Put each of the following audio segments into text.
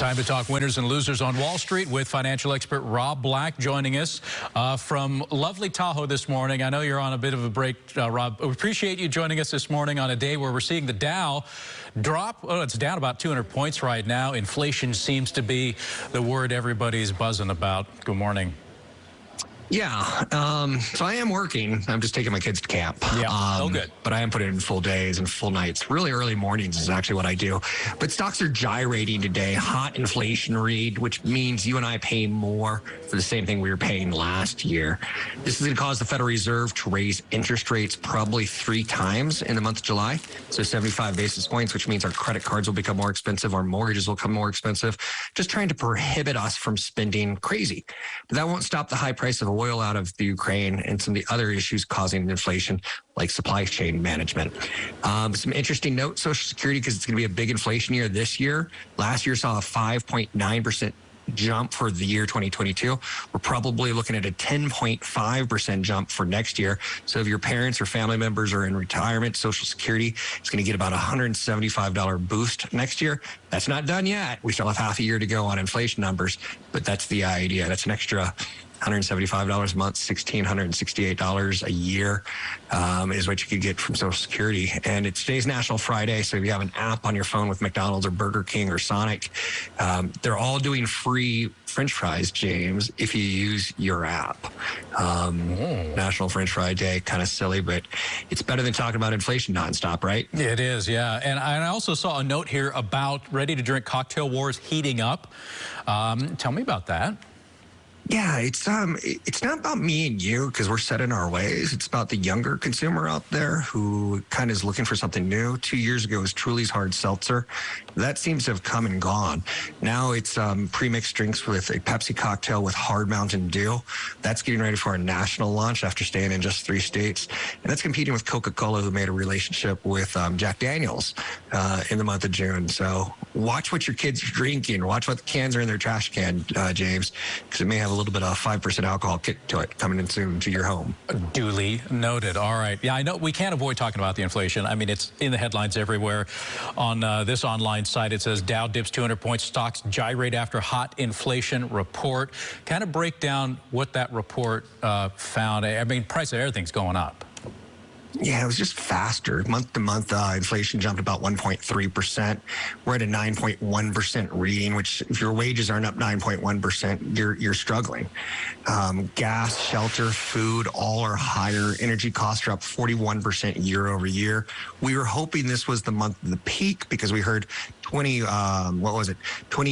Time to talk winners and losers on Wall Street with financial expert Rob Black joining us from lovely Tahoe this morning. I know you're on a bit of a break, Rob. We appreciate you joining us this morning on a day where we're seeing the Dow drop. Oh, it's down about 200 points right now. Inflation seems to be the word everybody's buzzing about. Good morning. Yeah, so I am working. I'm just taking my kids to camp. Yeah, good. But I am putting in full days and full nights. Really early mornings is actually what I do. But stocks are gyrating today. Hot inflation read, which means you and I pay more for the same thing we were paying last year. This is going to cause the Federal Reserve to raise interest rates probably 3 times in the month of July. So 75 basis points, which means our credit cards will become more expensive. Our mortgages will become more expensive. Just trying to prohibit us from spending crazy. But that won't stop the high price of oil out of the Ukraine and some of the other issues causing inflation, like supply chain management. Some interesting notes, Social Security, because it's going to be a big inflation year this year. Last year saw a 5.9% jump for the year 2022. We're probably looking at a 10.5% jump for next year. So if your parents or family members are in retirement, Social Security is going to get about a $175 boost next year. That's not done yet. We still have half a year to go on inflation numbers, but that's the idea. That's an extra $175 a month, $1,668 a year is what you could get from Social Security. And it's today's National Friday, so if you have an app on your phone with McDonald's or Burger King or Sonic, they're all doing free French fries, James, if you use your app. National French Fry Day, kind of silly, but it's better than talking about inflation nonstop, right? It is, yeah. And I also saw a note here about ready-to-drink cocktail wars heating up. Tell me about that. Yeah, it's not about me and you because we're set in our ways. It's about the younger consumer out there who kind of is looking for something new. 2 years ago, it was Truly's hard seltzer. That seems to have come and gone. Now it's pre-mixed drinks with a Pepsi cocktail with hard Mountain Dew. That's getting ready for a national launch after staying in just 3 states. And that's competing with Coca-Cola, who made a relationship with Jack Daniels in the month of June. So watch what your kids are drinking. Watch what the cans are in their trash can, James, because it may have a little bit of 5% alcohol kick to it coming in soon to your home. Duly noted. All right. Yeah, I know we can't avoid talking about the inflation. I mean, it's in the headlines everywhere. On this online site, it says Dow dips 200 points, stocks gyrate after hot inflation report. Kind of break down what that report found. I mean, price of everything's going up. Yeah, it was just faster. Month to month, inflation jumped about 1.3%. We're at a 9.1% reading, which if your wages aren't up 9.1%, you're struggling. Gas, shelter, food, all are higher. Energy costs are up 41% year over year. We were hoping this was the month of the peak because we heard 20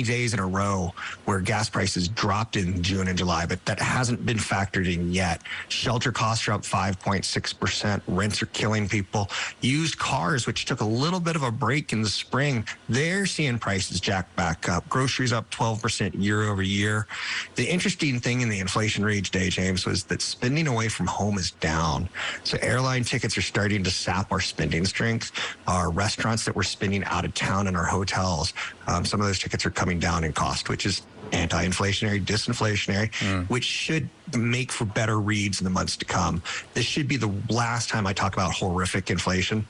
days in a row where gas prices dropped in June and July, but that hasn't been factored in yet. Shelter costs are up 5.6%. Rents are killing people. Used cars, which took a little bit of a break in the spring, they're seeing prices jack back up. Groceries up 12% year over year. The interesting thing in the inflation rage day, James, was that spending away from home is down. So airline tickets are starting to sap our spending strength. Our restaurants that we're spending out of town and our hotels, some of those tickets are coming down in cost, which is anti-inflationary, disinflationary, which should make for better reads in the months to come. This should be the last time I talk about horrific inflation,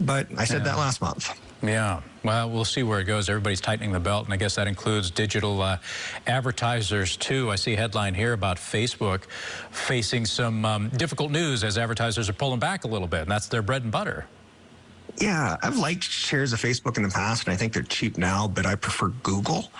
but I said that last month. Yeah, well, we'll see where it goes. Everybody's tightening the belt, and I guess that includes digital advertisers, too. I see a headline here about Facebook facing some difficult news as advertisers are pulling back a little bit, and that's their bread and butter. Yeah, I've liked shares of Facebook in the past, and I think they're cheap now, but I prefer Google.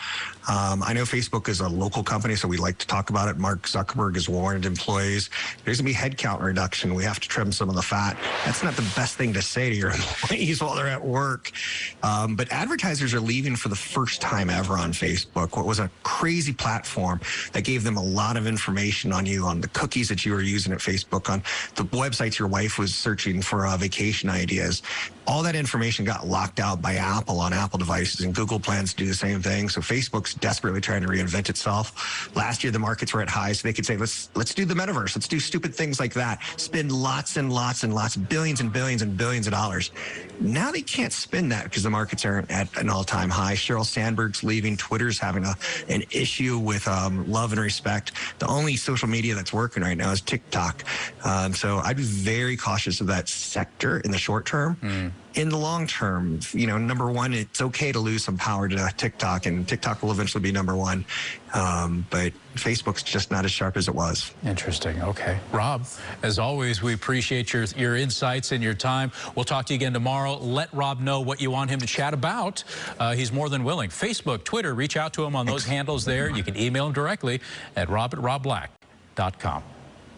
I know Facebook is a local company, so we like to talk about it. Mark Zuckerberg has warned employees there's going to be headcount reduction. We have to trim some of the fat. That's not the best thing to say to your employees while they're at work. But advertisers are leaving for the first time ever on Facebook. What was a crazy platform that gave them a lot of information on you, on the cookies that you were using at Facebook, on the websites your wife was searching for vacation ideas. All that information got locked out by Apple on Apple devices, and Google plans to do the same thing. So Facebook's desperately trying to reinvent itself. Last year, the markets were at highs, so they could say, let's do the metaverse. Let's do stupid things like that. Spend lots and lots and lots, billions and billions and billions of dollars. Now they can't spend that because the markets aren't at an all-time high. Sheryl Sandberg's leaving. Twitter's having an issue with love and respect. The only social media that's working right now is TikTok. So I'd be very cautious of that sector in the short term. in the long term, you know, number one, it's okay to lose some power to TikTok, and TikTok will eventually be number one. But Facebook's just not as sharp as it was. Interesting. Okay. Rob, as always, we appreciate your insights and your time. We'll talk to you again tomorrow. Let Rob know what you want him to chat about. He's more than willing. Facebook, Twitter, reach out to him on those handles there. You can email him directly at rob@robblack.com.